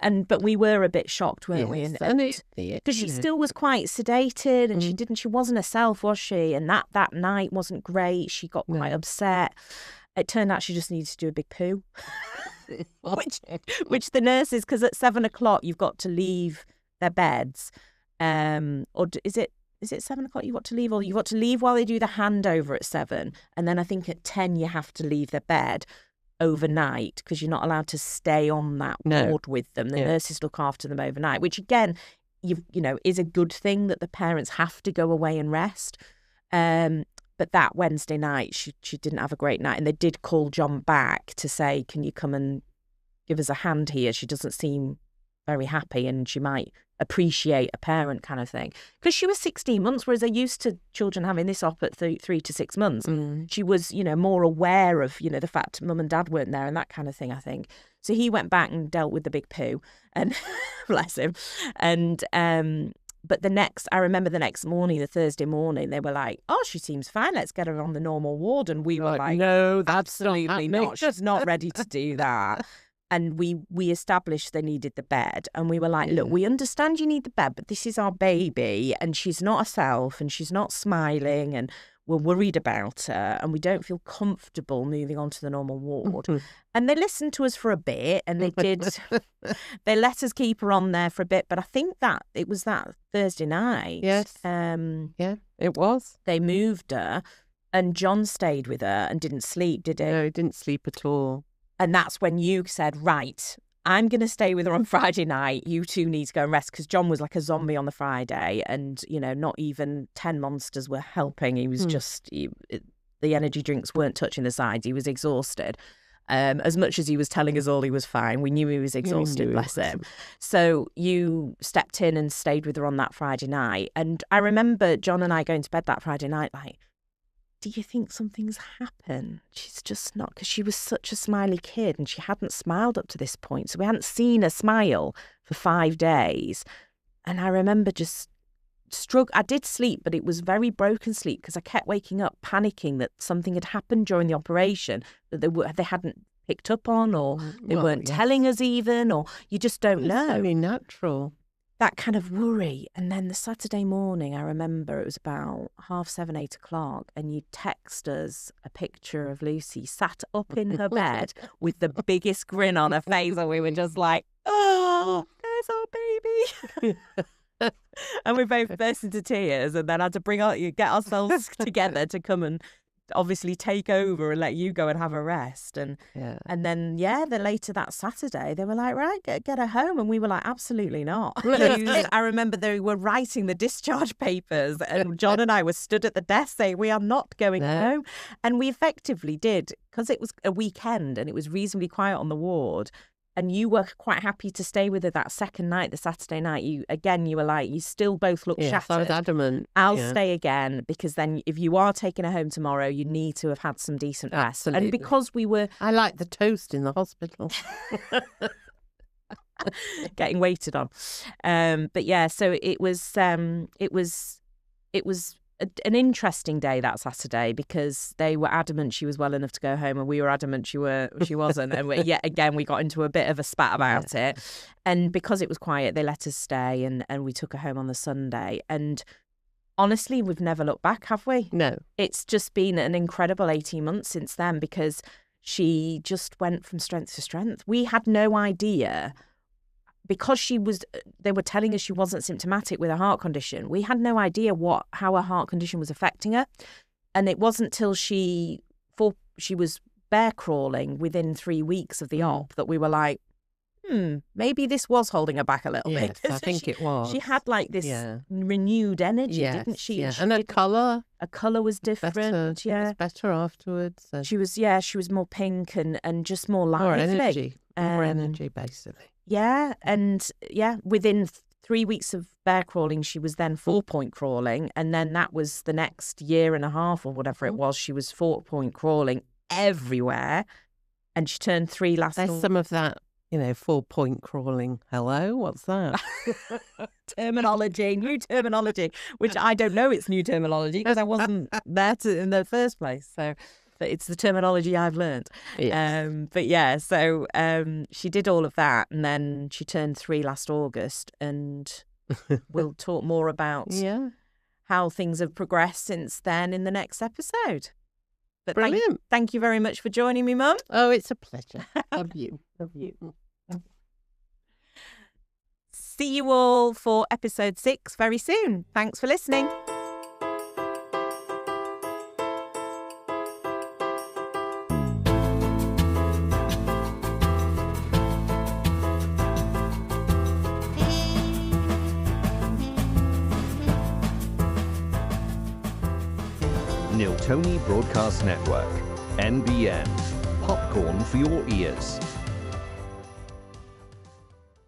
But we were a bit shocked, weren't we? Because she still was quite sedated, and she wasn't herself, was she? And that night wasn't great. She got quite upset. It turned out she just needed to do a big poo, which the nurses, because at 7 o'clock you've got to leave their beds, is it 7 o'clock you've got to leave, or you've got to leave while they do the handover at 7, and then I think at 10 you have to leave their bed overnight, because you're not allowed to stay on that ward with them. The nurses look after them overnight, which again, is a good thing that the parents have to go away and rest. But that Wednesday night, she didn't have a great night, and they did call John back to say, "Can you come and give us a hand here? She doesn't seem very happy, and she might appreciate a parent," kind of thing. Because she was 16 months, whereas they're used to children having this op at 3 to 6 months. She was, more aware of, the fact mum and dad weren't there and that kind of thing, I think. So he went back and dealt with the big poo, and bless him. And but I remember the next morning, the Thursday morning, they were like, "Oh, she seems fine. Let's get her on the normal ward." And we were like, "No, that's absolutely not. She's not ready to do that." And we established they needed the bed. And we were like, "Look, we understand you need the bed, but this is our baby, and she's not herself, and she's not smiling, and we're worried about her, and we don't feel comfortable moving on to the normal ward." And they listened to us for a bit, and they did. They let us keep her on there for a bit. But I think that it was that Thursday night. Yes. It was. They moved her, and John stayed with her and didn't sleep, did he? No, he didn't sleep at all. And that's when you said, "Right, I'm going to stay with her on Friday night. You two need to go and rest," because John was like a zombie on the Friday, and, not even 10 monsters were helping. He was just, the energy drinks weren't touching the sides. He was exhausted. As much as he was telling us all he was fine, we knew he was exhausted, bless him. So you stepped in and stayed with her on that Friday night. And I remember John and I going to bed that Friday night like, "Do you think something's happened? She's just not," because she was such a smiley kid and she hadn't smiled up to this point. So we hadn't seen her smile for 5 days. And I remember just I did sleep, but it was very broken sleep because I kept waking up panicking that something had happened during the operation that they hadn't picked up on, or they weren't telling us even, or you just don't know. It's very natural. That kind of worry. And then the Saturday morning, I remember it was about 7:30, 8 o'clock, and you text us a picture of Lucy sat up in her bed with the biggest grin on her face, and we were just like, "Oh, there's our baby." And we both burst into tears, and then had to get ourselves together to come and obviously take over and let you go and have a rest. And then later that Saturday they were like, "Right, get her home," and we were like, "Absolutely not." I remember they were writing the discharge papers, and John and I were stood at the desk saying, "We are not going home." And we effectively did, because it was a weekend and it was reasonably quiet on the ward. And you were quite happy to stay with her that second night, the Saturday night. You were like, you still both look shattered. I was adamant. I'll stay again, because then if you are taking her home tomorrow, you need to have had some decent rest. Absolutely. And because we were... I like the toast in the hospital. Getting waited on. But yeah, so it was an interesting day that Saturday, because they were adamant she was well enough to go home, and we were adamant she wasn't. And yet again, we got into a bit of a spat about it. And because it was quiet, they let us stay, and we took her home on the Sunday. And honestly, we've never looked back, have we? No. It's just been an incredible 18 months since then, because she just went from strength to strength. We had no idea, because they were telling us she wasn't symptomatic with a heart condition. We had no idea how her heart condition was affecting her. And it wasn't till she was bear crawling within 3 weeks of the op that we were like, maybe this was holding her back a little bit. I think it was. She had like this renewed energy, didn't she? Yeah. And her colour. Her colour was different. It was better afterwards. And she was more pink and just more lively. More energy, basically. Yeah, and within 3 weeks of bear crawling, she was then 4-point crawling, and then that was the next year and a half or whatever it was. She was 4-point crawling everywhere, and she turned 3 last. There's some of that, 4-point crawling. Hello, what's that? New terminology, which I don't know. It's new terminology because I wasn't there in the first place. So. but it's the terminology I've learned. Yes. But yeah, so she did all of that, and then she turned 3 last August, and we'll talk more about how things have progressed since then in the next episode. But Brilliant. Thank you very much for joining me, Mum. Oh, it's a pleasure. Love you. Love you. See you all for episode 6 very soon. Thanks for listening. Niltoni Broadcast Network, NBN, popcorn for your ears.